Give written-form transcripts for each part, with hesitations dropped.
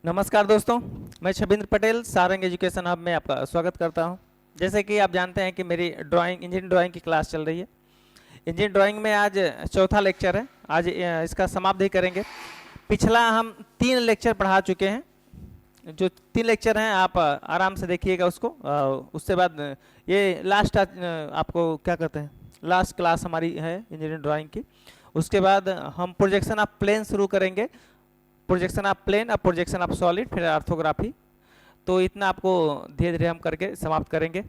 नमस्कार दोस्तों, मैं छबिंद्र पटेल सारंग एजुकेशन हब में आपका स्वागत करता हूं। जैसे कि आप जानते हैं कि मेरी इंजीनियरिंग ड्राइंग की क्लास चल रही है। इंजीनियरिंग ड्राइंग में आज चौथा लेक्चर है। आज इसका समाप्ति करेंगे। पिछला हम 3 लेक्चर पढ़ा चुके हैं। जो 3 लेक्चर हैं आप आराम से देखिएगा उसको। उसके बाद ये लास्ट आपको क्या कहते हैं, लास्ट क्लास हमारी है इंजीनियरिंग ड्राइंग की। उसके बाद हम प्रोजेक्शन ऑफ प्लेन शुरू करेंगे। प्रोजेक्शन ऑफ प्लेन, अब प्रोजेक्शन ऑफ सॉलिड, फिर ऑर्थोग्राफी। तो इतना आपको धीरे धीरे हम करके समाप्त करेंगे।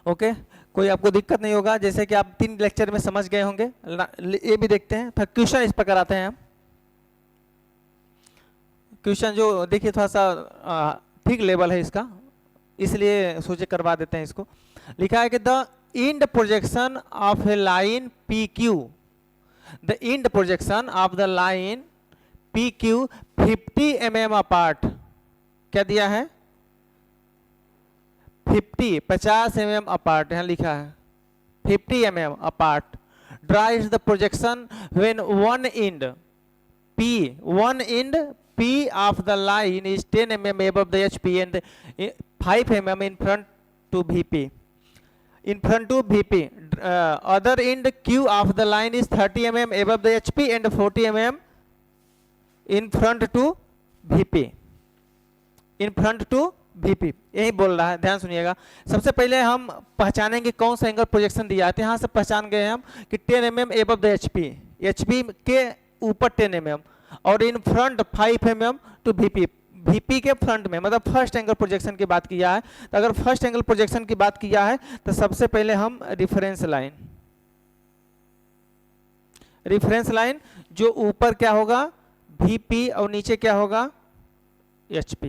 ओके, कोई आपको दिक्कत नहीं होगा। जैसे कि आप 3 लेक्चर में समझ गए होंगे। ये भी देखते हैं, फिर क्वेश्चन इस प्रकार आते हैं। हम क्वेश्चन जो देखिए थोड़ा सा ठीक लेवल है इसका, इसलिए सोचे करवा देते हैं इसको। लिखा है कि the end projection of a line P Q, the end projection of the line P Q 50 mm apart. क्या दिया है? 50 mm अपार्ट, यहां लिखा है 50 mm apart. Draw is the projection when one end P of the line is 10 mm above the HP and 5 mm in front to VP. In front to VP, other end Q of the line is 30 mm above the HP and 40 mm in front to VP। In front to VP यही बोल रहा है, ध्यान सुनिएगा। सबसे पहले हम पहचानेंगे कौन सा एंगल प्रोजेक्शन दिया है। तो यहाँ से पहचान गए हम कि 10 mm एबव द HP के ऊपर 10 mm और in front 5 mm to VP के फ्रंट में, मतलब फर्स्ट एंगल प्रोजेक्शन की बात किया है। तो अगर फर्स्ट एंगल प्रोजेक्शन की बात किया है तो सबसे पहले हम रिफरेंस लाइन जो ऊपर क्या होगा VP और नीचे क्या होगा HP।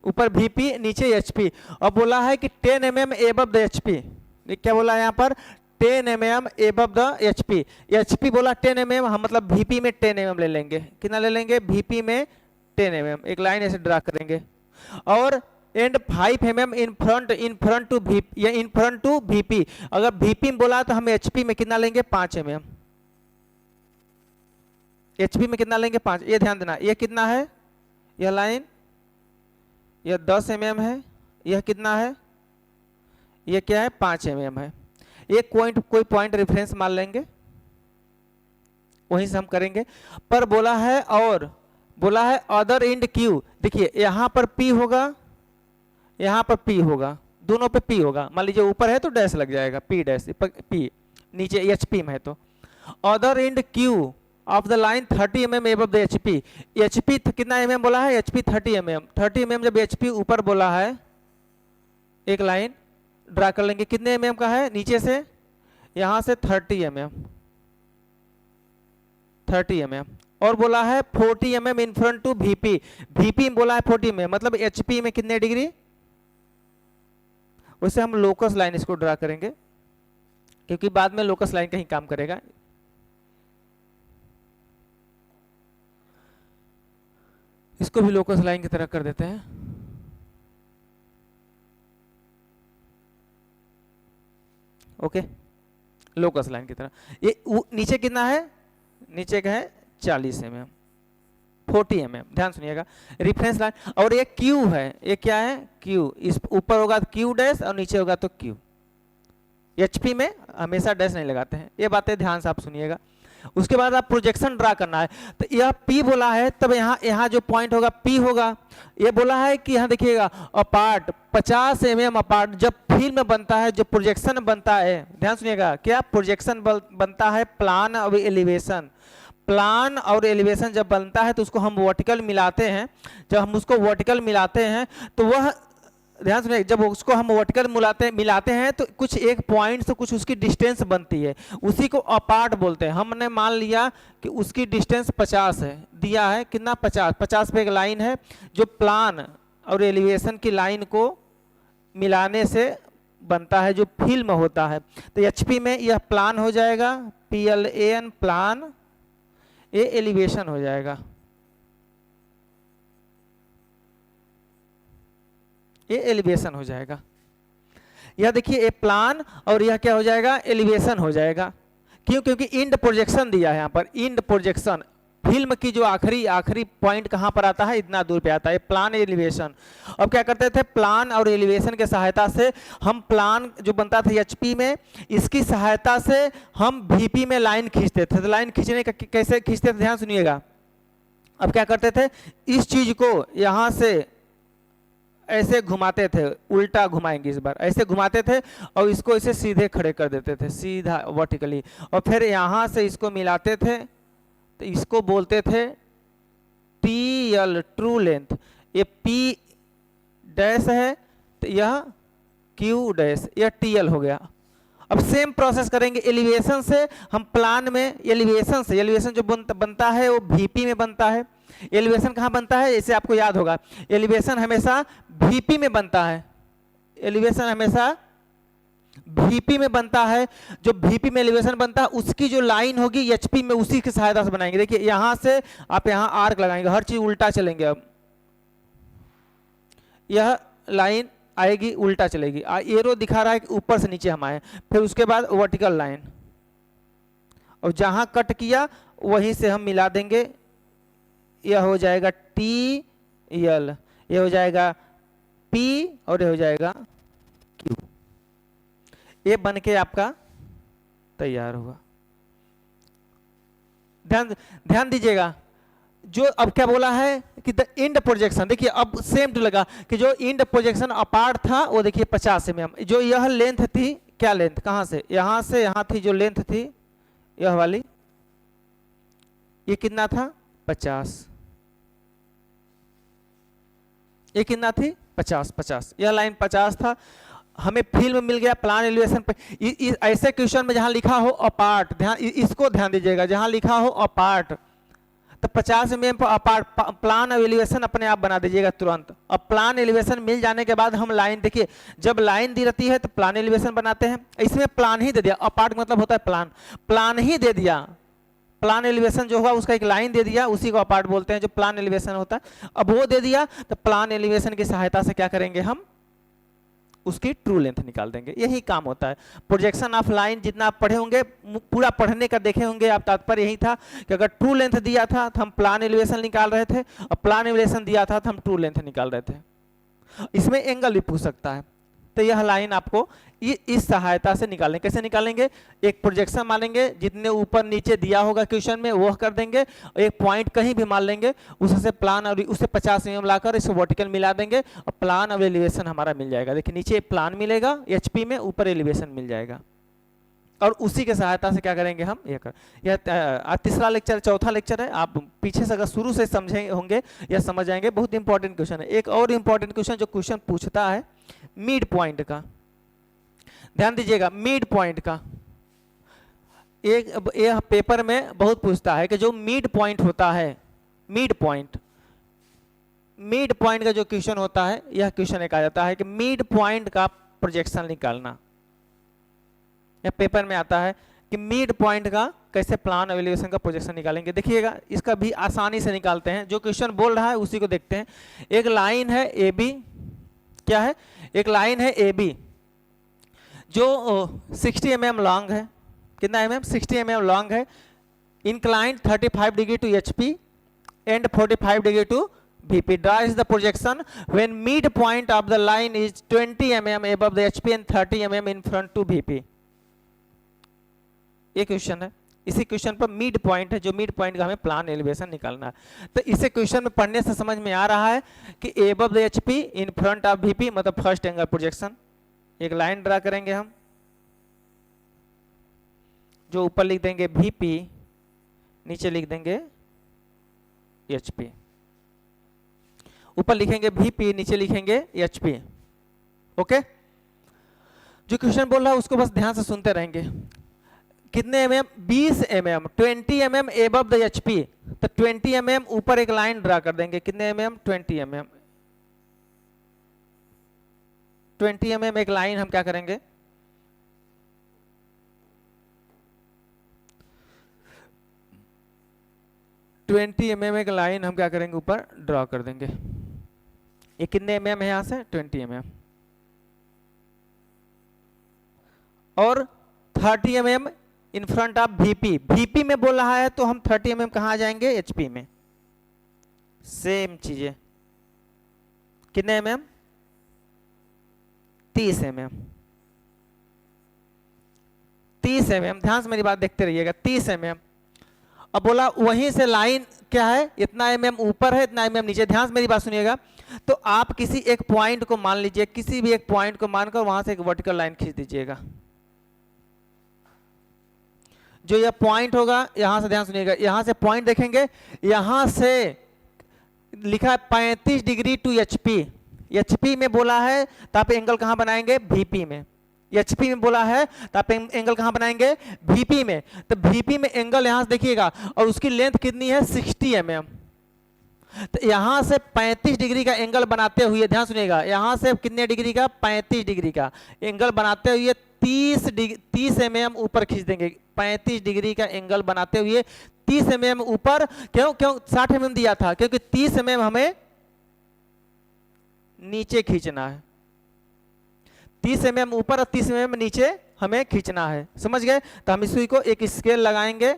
ऊपर VP नीचे HP। अब बोला है कि 10 mm एबव द HP। क्या बोला है यहाँ पर? 10 mm एबव द HP बोला 10 mm, हम मतलब VP में 10 mm ले लेंगे। कितना ले लेंगे? VP में 10 mm। एक लाइन ऐसे ड्रा करेंगे और end 5 mm in front to VP या इन फ्रंट टू VP। अगर VP में बोला तो हम HP में कितना लेंगे? 5 mm। HP में कितना लेंगे? 5। ये ध्यान देना, ये कितना है? यह लाइन यह 10 mm है। यह कितना है? यह क्या है? 5 mm है। एक कोई पॉइंट रेफरेंस मान लेंगे, वहीं से हम करेंगे। पर बोला है अदर एंड Q। देखिए यहाँ पर P होगा, यहाँ पर P होगा, दोनों पे P होगा। मान लीजिए ऊपर है तो डैश लग जाएगा, P, नीचे HP में है तो other and Q of the line 30 mm above the HP कितना mm बोला है? HP 30 mm जब HP ऊपर बोला है, एक लाइन ड्रा कर लेंगे। कितने mm का है? नीचे से यहां से 30 mm और बोला है 40 mm in front to VP में बोला है 40 mm, मतलब HP में कितने डिग्री? उससे हम लोकस लाइन इसको ड्रा करेंगे क्योंकि बाद में लोकस लाइन कहीं काम करेगा। इसको भी लोकस लाइन की तरह कर देते हैं। ओके, लोकस लाइन की तरह। ये नीचे कितना है? नीचे का है 40 mm, 40 mm। ध्यान सुनिएगा, रेफरेंस लाइन। और ये Q है, ये क्या है? Q। इस ऊपर होगा Q डैश और नीचे होगा तो Q। HP में हमेशा डैश नहीं लगाते हैं, ये बातें ध्यान से आप सुनिएगा। उसके बाद आप प्रोजेक्शन ड्रा करना है। तो यह P बोला है, तब यहाँ जो पॉइंट होगा P होगा। ये बोला है कि यहाँ देखिएगा अपार्ट 50 mm अपार्ट। जब फिल्म बनता है, जो प्रोजेक्शन बनता है, ध्यान सुनिएगा, क्या प्रोजेक्शन बनता है? प्लान और एलिवेशन जब बनता है तो उसको हम वर्टिकल मिलाते हैं। जब हम उसको वर्टिकल मिलाते हैं तो वह, ध्यान सुनिए, जब उसको हम वर्टिकल मिलाते हैं तो कुछ एक पॉइंट से कुछ उसकी डिस्टेंस बनती है, उसी को अपार्ट बोलते हैं। हमने मान लिया कि उसकी डिस्टेंस 50 है, दिया है कितना? 50 पे एक लाइन है जो प्लान और एलिवेशन की लाइन को मिलाने से बनता है, जो फिल्म होता है। तो HP में यह प्लान हो जाएगा, PLAN प्लान, ये एलिवेशन हो जाएगा, ये एलिवेशन हो जाएगा। यह देखिए ये प्लान और यह क्या हो जाएगा? एलिवेशन हो जाएगा। क्यों? क्योंकि इंड प्रोजेक्शन दिया है यहाँ पर, इंड प्रोजेक्शन फिल्म की जो आखिरी आखिरी पॉइंट कहां पर आता है, इतना दूर पे आता है, प्लान एलिवेशन। अब क्या करते थे, प्लान और एलिवेशन के सहायता से हम प्लान जो बनता था एचपी में, इसकी सहायता से हम वीपी में लाइन खींचते थे। तो लाइन खींचने का कैसे खींचते थे, ध्यान सुनिएगा। अब क्या करते थे, इस चीज को यहां से ऐसे घुमाते थे, उल्टा घुमाएंगे इस बार, ऐसे घुमाते थे और इसको इसे सीधे खड़े कर देते थे, सीधा वर्टिकली, और फिर यहां से इसको मिलाते थे, तो इसको बोलते थे टी एल, ट्रू लेंथ। ये पी डैश है तो यह क्यू डैश, यह टी एल हो गया। अब सेम प्रोसेस करेंगे एलिवेशन से, हम प्लान में एलिवेशन से, एलिवेशन जो बनता है वो वीपी में बनता है। एलिवेशन कहाँ बनता है, इसे आपको याद होगा, एलिवेशन हमेशा वीपी में बनता है, एलिवेशन हमेशा वीपी में बनता है। जो वीपी में एलिवेशन बनता है उसकी जो लाइन होगी एचपी में, उसी की सहायता से बनाएंगे। देखिए यहां से आप यहां आर्क लगाएंगे, हर चीज उल्टा चलेंगे। अब यह लाइन आएगी उल्टा चलेगी, एरो दिखा रहा है कि ऊपर से नीचे हम आए, फिर उसके बाद वर्टिकल लाइन, और जहां कट किया वहीं से हम मिला देंगे, यह हो जाएगा टी एल, यह हो जाएगा पी और यह हो जाएगा क्यू। ये बन के आपका तैयार होगा। ध्यान दीजिएगा, जो अब क्या बोला है कि द इंड प्रोजेक्शन, देखिए अब सेम टू लगा कि जो इंड प्रोजेक्शन अपार्ट था वो देखिए 50 mm, जो यह लेंथ थी, क्या लेंथ, कहां से यहां थी, जो लेंथ थी यह वाली, ये कितना था 50, ये कितना थी 50, यह लाइन 50 था। हमें फिल्म मिल गया प्लान एलिवेशन पे। ऐसे क्वेश्चन में जहां लिखा हो अपार्ट, ध्यान इसको ध्यान दीजिएगा, जहां लिखा हो अपार्ट तो 50 mm पर अपार्ट प्लान एलिवेशन अपने आप बना दीजिएगा तुरंत। अब प्लान एलिवेशन मिल जाने के बाद हम लाइन, देखिए जब लाइन दी रहती है तो प्लान एलिवेशन बनाते हैं, इसमें प्लान ही दे दिया, अपार्ट मतलब होता है प्लान, प्लान ही दे दिया, प्लान एलिवेशन जो होगा उसका एक लाइन दे दिया, उसी को अपार्ट बोलते हैं, जो प्लान एलिवेशन होता है। अब वो दे दिया तो प्लान एलिवेशन की सहायता से क्या करेंगे, हम उसकी ट्रू लेंथ निकाल देंगे, यही काम होता है। प्रोजेक्शन ऑफ लाइन जितना आप पढ़े होंगे, पूरा पढ़ने का देखे होंगे आप, तात्पर्य यही था कि अगर ट्रू लेंथ दिया था तो हम प्लान एलिवेशन निकाल रहे थे, और प्लान एलिवेशन दिया था तो हम ट्रू लेंथ निकाल रहे थे। इसमें एंगल भी पूछ सकता है, तो यह लाइन आपको इस सहायता से निकालेंगे। कैसे निकालेंगे, एक प्रोजेक्शन मानेंगे, जितने ऊपर नीचे दिया होगा क्वेश्चन में वो कर देंगे, एक पॉइंट कहीं भी मान लेंगे, उससे प्लान और उससे 50 mm लाकर इसे वर्टिकल मिला देंगे और प्लान और एलिवेशन हमारा मिल जाएगा। देखिए नीचे प्लान मिलेगा एचपी में, ऊपर एलिवेशन मिल जाएगा, और उसी के सहायता से क्या करेंगे हम, यह तीसरा लेक्चर, चौथा लेक्चर है। आप पीछे से अगर शुरू से समझे होंगे या समझ जाएंगे, बहुत इंपॉर्टेंट क्वेश्चन है। एक और इंपॉर्टेंट क्वेश्चन जो क्वेश्चन पूछता है मिड पॉइंट का, ध्यान दीजिएगा, मिड पॉइंट का एक यह पेपर में बहुत पूछता है कि जो मिड पॉइंट होता है, मिड पॉइंट का जो क्वेश्चन होता है, यह क्वेश्चन एक आ जाता है कि मिड पॉइंट का प्रोजेक्शन निकालना। यह पेपर में आता है कि मिड पॉइंट का कैसे प्लान एलिवेशन का प्रोजेक्शन निकालेंगे। देखिएगा इसका भी आसानी से निकालते हैं, जो क्वेश्चन बोल रहा है उसी को देखते हैं। एक लाइन है ए बी, क्या है, एक लाइन है ए बी जो 60 mm लॉन्ग है, कितना mm, 60 mm लॉन्ग है, inclined 35 degree to HP and 45 degree to VP. Draw is the projection when midpoint of the line is 20 mm above the HP and 30 mm in front to VP. ये question है, इसी question पर mid point है, जो mid point का हमें plan elevation निकालना है। तो इसे क्वेश्चन में पढ़ने से समझ में आ रहा है कि above the HP in front of VP मतलब फर्स्ट एंगल प्रोजेक्शन। एक लाइन ड्रा करेंगे हम, जो ऊपर लिख देंगे VP, नीचे लिख देंगे HP, ऊपर लिखेंगे VP, नीचे लिखेंगे HP। ओके, जो क्वेश्चन बोल रहा है उसको बस ध्यान से सुनते रहेंगे। कितने mm, 20 mm, 20 mm above the HP, तो 20 mm ऊपर एक लाइन ड्रा कर देंगे, कितने mm, 20 mm, 20 mm एक लाइन हम क्या करेंगे, एक लाइन हम क्या करेंगे, ऊपर ड्रॉ कर देंगे। ये कितने mm है, यहां से 20 mm, और 30 mm in front of VP। VP में बोल रहा है तो हम 30 mm कहाँ आ जाएंगे, HP में। सेम चीजें, कितने mm, 30 mm। 30 mm, ध्यान से मेरी बात देखते रहिएगा, 30 mm। अब बोला वहीं से लाइन क्या है, इतना mm ऊपर है, इतना mm नीचे। ध्यान से मेरी बात सुनिएगा। तो आप किसी एक पॉइंट को मान लीजिए, किसी भी एक पॉइंट को मानकर वहां से एक वर्टिकल लाइन खींच दीजिएगा। जो यह पॉइंट होगा, यहां से ध्यान सुनिएगा, यहां से पॉइंट देखेंगे, यहां से लिखा है 35 डिग्री टू HP। HP में बोला है तो आप एंगल कहां बनाएंगे, VP में। HP में बोला है तो आप एंगल कहां बनाएंगे, VP में। तो VP में एंगल यहां से देखिएगा, और उसकी लेंथ कितनी है, 60 mm। तो यहां से 35 डिग्री का एंगल बनाते हुए, ध्यान सुनिएगा, यहां से कितने डिग्री का, 35 डिग्री का एंगल बनाते हुए 30 mm ऊपर खींच देंगे। 35 डिग्री का एंगल बनाते हुए 30 mm ऊपर। क्यों 60 mm दिया था, क्योंकि 30 mm हमें नीचे खींचना है। 30 mm ऊपर और 30 mm नीचे हमें खींचना है, समझ गए। तो हम इसी को एक स्केल लगाएंगे,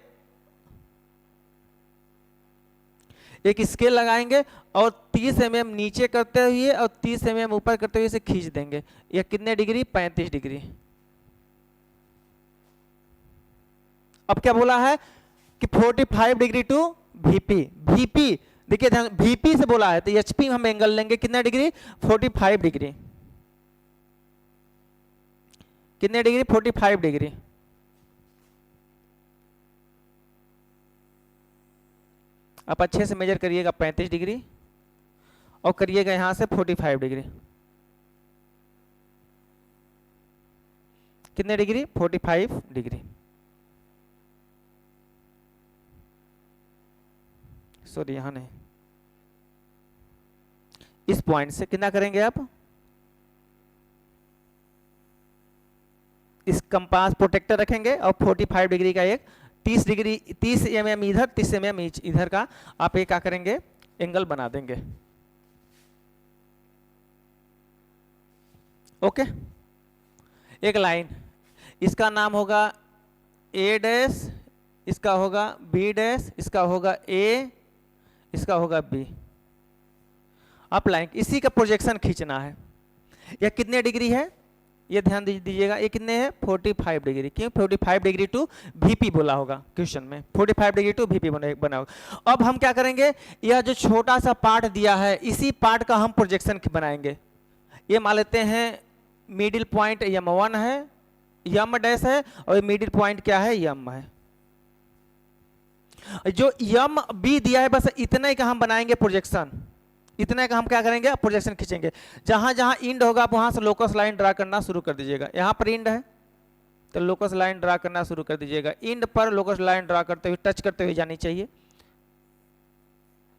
एक स्केल लगाएंगे और 30 mm नीचे करते हुए और 30 mm ऊपर करते हुए इसे खींच देंगे। यह कितने डिग्री, 35 डिग्री। अब क्या बोला है कि 45 डिग्री टू VP। VP देखिए ध्यान, VP से बोला है तो HP में हम एंगल लेंगे कितना डिग्री, 45 डिग्री। कितने डिग्री, 45 डिग्री। आप अच्छे से मेजर करिएगा, 35 डिग्री और करिएगा यहां से 45 डिग्री। कितने डिग्री, 45 डिग्री। सॉरी यहां नहीं, इस पॉइंट से कितना करेंगे आप, इस कंपास प्रोटेक्टर रखेंगे और 45 डिग्री का एक 30 डिग्री 30 mm इधर 30 mm इधर का आप एक क्या करेंगे, एंगल बना देंगे। ओके, एक लाइन, इसका नाम होगा A डैश, इसका होगा B डैश, इसका होगा A, इसका होगा B। आप लाइन, इसी का प्रोजेक्शन खींचना है। यह कितने डिग्री है, ये ध्यान दीजिएगा, ये कितने हैं, 45 डिग्री। क्यों 45 डिग्री टू VP बोला होगा क्वेश्चन में, 45 डिग्री टू VP बना होगा। अब हम क्या करेंगे, यह जो छोटा सा पार्ट दिया है, इसी पार्ट का हम प्रोजेक्शन बनाएंगे। ये मान लेते हैं मिडिल पॉइंट M1 है, M डैश है, और मिडिल पॉइंट क्या है, M है। जो MB दिया है बस इतना ही का हम बनाएंगे प्रोजेक्शन, इतने का हम क्या करेंगे, प्रोजेक्शन खींचेंगे। जहां जहां इंड होगा आप वहां से लोकस लाइन ड्रा करना शुरू कर दीजिएगा। यहां पर इंड है तो लोकस लाइन ड्रा करना शुरू कर दीजिएगा। इंड पर लोकस लाइन ड्रा करते हुए, टच करते हुए जानी चाहिए।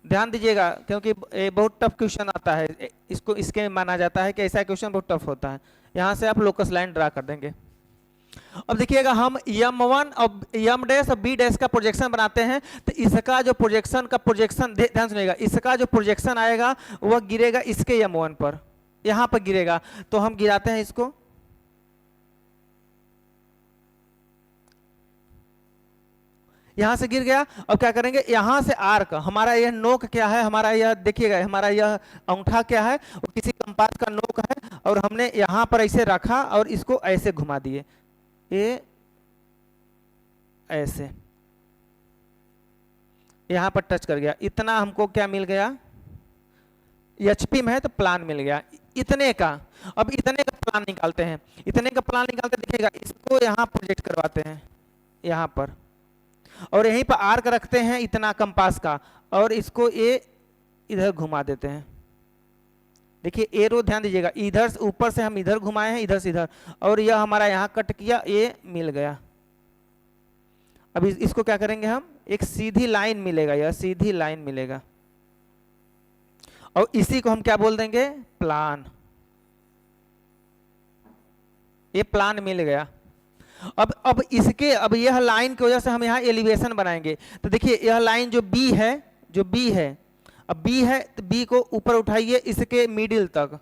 ध्यान दीजिएगा क्योंकि बहुत टफ क्वेश्चन आता है, इसको इसके माना जाता है कि ऐसा क्वेश्चन बहुत टफ होता है। यहां से आप लोकस लाइन ड्रा कर देंगे। अब देखिएगा हम M1 और M डैश और B डैश का प्रोजेक्शन बनाते हैं, तो इसका जो प्रोजेक्शन ध्यान सुनिएगा, इसका जो प्रोजेक्शन आएगा वह गिरेगा इसके M1 पर, यहां पर गिरेगा। तो हम गिराते हैं इसको, यहां से गिर गया। अब क्या करेंगे, यहां से आर्क, हमारा यह नोक क्या है, हमारा यह देखिएगा, हमारा यह अंगूठा क्या है, वो किसी कंपास का नोक है, और हमने यहां पर ऐसे रखा और इसको ऐसे घुमा दिए, ये ऐसे यहां पर टच कर गया। इतना हमको क्या मिल गया, HP में है तो प्लान मिल गया इतने का। अब इतने का प्लान निकालते हैं, इतने का प्लान निकालते देखिएगा, इसको यहां प्रोजेक्ट करवाते हैं यहां पर, और यहीं पर आर्क रखते हैं इतना कंपास का, और इसको ये इधर घुमा देते हैं। देखिए एरो ध्यान दीजिएगा, इधर से ऊपर से हम इधर घुमाए हैं, इधर से इधर, और यह हमारा यहां कट किया, ये मिल गया। अब इसको क्या करेंगे हम, एक सीधी लाइन मिलेगा, यह सीधी लाइन मिलेगा, और इसी को हम क्या बोल देंगे, प्लान। ये प्लान मिल गया। अब इसके, अब यह लाइन की वजह से हम यहाँ एलिवेशन बनाएंगे। तो देखिए यह लाइन जो B है, अब B है तो B को ऊपर उठाइए इसके मिडिल तक,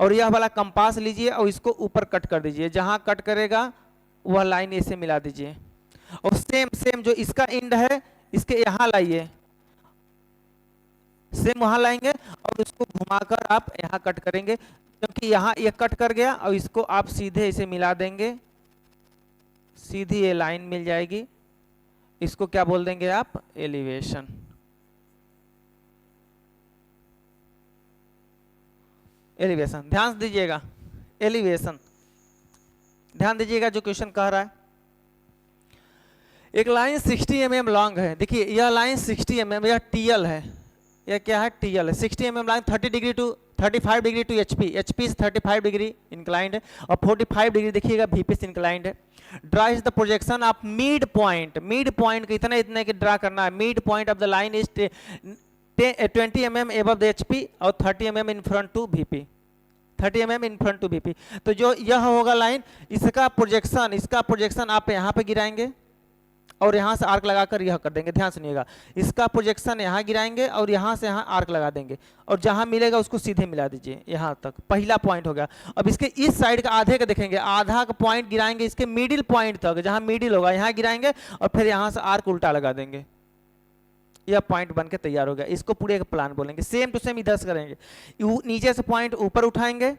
और यह वाला कंपास लीजिए और इसको ऊपर कट कर दीजिए। जहां कट करेगा वह लाइन ऐसे मिला दीजिए, और सेम सेम जो इसका एंड है इसके यहाँ लाइए, सेम वहां लाएंगे और उसको घुमाकर आप यहाँ कट करेंगे, क्योंकि यहाँ ये कट कर गया और इसको आप सीधे इसे मिला देंगे, सीधी ये लाइन मिल जाएगी। इसको क्या बोल देंगे आप, एलिवेशन। एलिवेशन ध्यान दीजिएगा, एलिवेशन ध्यान दीजिएगा जो क्वेश्चन कह रहा है। एक लाइन 60 mm लॉन्ग है, देखिए यह लाइन 60 mm, यह टीएल है, यह क्या है, टीएल है। 60 mm line 30 degree to 35 degree to HP, HP से 35 डिग्री इंक्लाइंड है और 45 डिग्री देखिएगा वीपी से इंक्लाइंड है। Draw is the projection of mid point, mid point को इतना इतना की ड्रा करना है। Mid point of the line is 20 mm above the HP और 30 mm in front to VP, 30 mm in front to VP. तो जो यह होगा लाइन, इसका प्रोजेक्शन आप यहाँ पे गिराएंगे और यहाँ से आर्क लगाकर यह कर देंगे। ध्यान सुनिएगा, इसका प्रोजेक्शन यहाँ गिराएंगे और यहाँ से यहाँ आर्क लगा देंगे और जहाँ मिलेगा उसको सीधे मिला दीजिए यहाँ तक। पहला पॉइंट हो गया। अब इसके इस साइड का आधे का देखेंगे, आधा का पॉइंट गिराएंगे इसके मिडिल पॉइंट तक, जहाँ मिडिल होगा यहाँ गिराएंगे और फिर यहाँ से आर्क उल्टा लगा देंगे। यह पॉइंट बन के तैयार हो गया। इसको पूरे का प्लान बोलेंगे। सेम टू सेम इधर से करेंगे, नीचे से पॉइंट ऊपर उठाएंगे,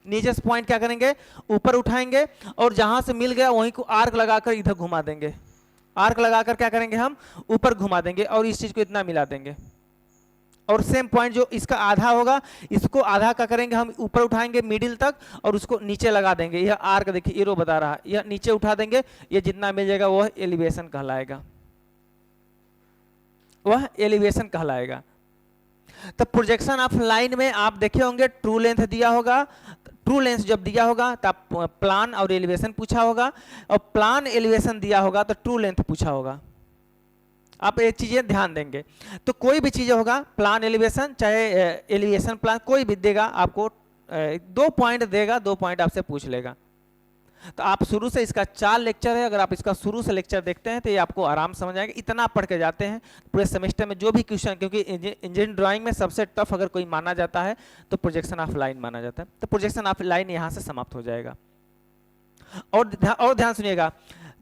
नीचे से पॉइंट क्या करेंगे, ऊपर उठाएंगे और जहां से मिल गया वहीं को आर्क लगाकर इधर घुमा देंगे। आर्क लगाकर क्या करेंगे, हम ऊपर घुमा देंगे और इस चीज को इतना मिला देंगे। और सेम पॉइंट जो इसका आधा होगा, इसको आधा का करेंगे हम, ऊपर उठाएंगे मिडिल तक और उसको नीचे लगा देंगे। यह आर्क देखिए एरो बता रहा है, यह नीचे उठा देंगे, ये जितना मिल जाएगा वह एलिवेशन कहलाएगा, वह एलिवेशन कहलाएगा। तो प्रोजेक्शन ऑफ लाइन में आप देखे होंगे ट्रू लेंथ दिया होगा, ट्रू लेंथ जब दिया होगा तब प्लान और एलिवेशन पूछा होगा, और प्लान एलिवेशन दिया होगा तो ट्रू लेंथ पूछा होगा। आप ये चीजें ध्यान देंगे। तो कोई भी चीज होगा, प्लान एलिवेशन चाहे एलिवेशन प्लान कोई भी देगा आपको, 2 पॉइंट देगा, 2 पॉइंट आपसे पूछ लेगा। तो आप शुरू से, इसका 4 लेक्चर है, अगर आप इसका शुरू से लेक्चर देखते हैं तो ये आपको आराम समझ आएगा। इतना पढ़ के जाते हैं पूरे सेमेस्टर में जो भी क्वेश्चन, क्योंकि इंजीनियरिंग ड्राइंग में सबसे टफ अगर कोई माना जाता है तो प्रोजेक्शन ऑफ लाइन माना जाता है। तो प्रोजेक्शन ऑफ लाइन यहाँ से समाप्त हो जाएगा। और ध्यान सुनिएगा,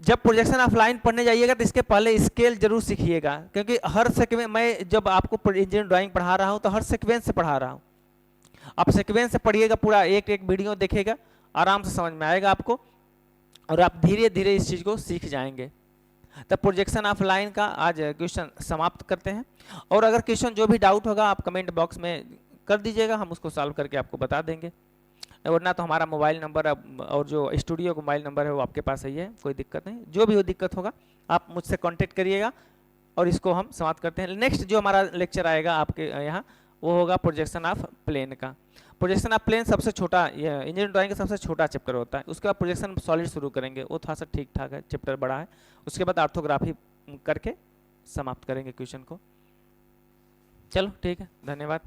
जब प्रोजेक्शन ऑफ लाइन पढ़ने जाइएगा तो इसके पहले स्केल जरूर सीखिएगा, क्योंकि हर सेक्वेंस, मैं जब आपको इंजीनियरिंग ड्राइंग पढ़ा रहा हूँ तो हर सेक्वेंस से पढ़ा रहा हूँ। आप सेक्वेंस से पढ़िएगा, पूरा एक एक वीडियो देखिएगा, आराम से समझ में आएगा आपको और आप धीरे धीरे इस चीज को सीख जाएंगे। तब प्रोजेक्शन ऑफ लाइन का आज क्वेश्चन समाप्त करते हैं। और अगर क्वेश्चन जो भी डाउट होगा आप कमेंट बॉक्स में कर दीजिएगा, हम उसको सॉल्व करके आपको बता देंगे। वरना तो हमारा मोबाइल नंबर और जो स्टूडियो का मोबाइल नंबर है वो आपके पास ही है, कोई दिक्कत नहीं। जो भी हो दिक्कत होगा आप मुझसे कॉन्टेक्ट करिएगा और इसको हम समाप्त करते हैं। नेक्स्ट जो हमारा लेक्चर आएगा आपके यहाँ वो होगा प्रोजेक्शन ऑफ प्लेन का। प्रोजेक्शन ऑफ प्लेन सबसे छोटा, ये इंजीनियरिंग ड्राइंग का सबसे छोटा चैप्टर होता है। उसके बाद प्रोजेक्शन सॉलिड शुरू करेंगे, वो थोड़ा सा ठीक ठाक है, चैप्टर बड़ा है। उसके बाद ऑर्थोग्राफी करके समाप्त करेंगे क्वेश्चन को। चलो ठीक है, धन्यवाद।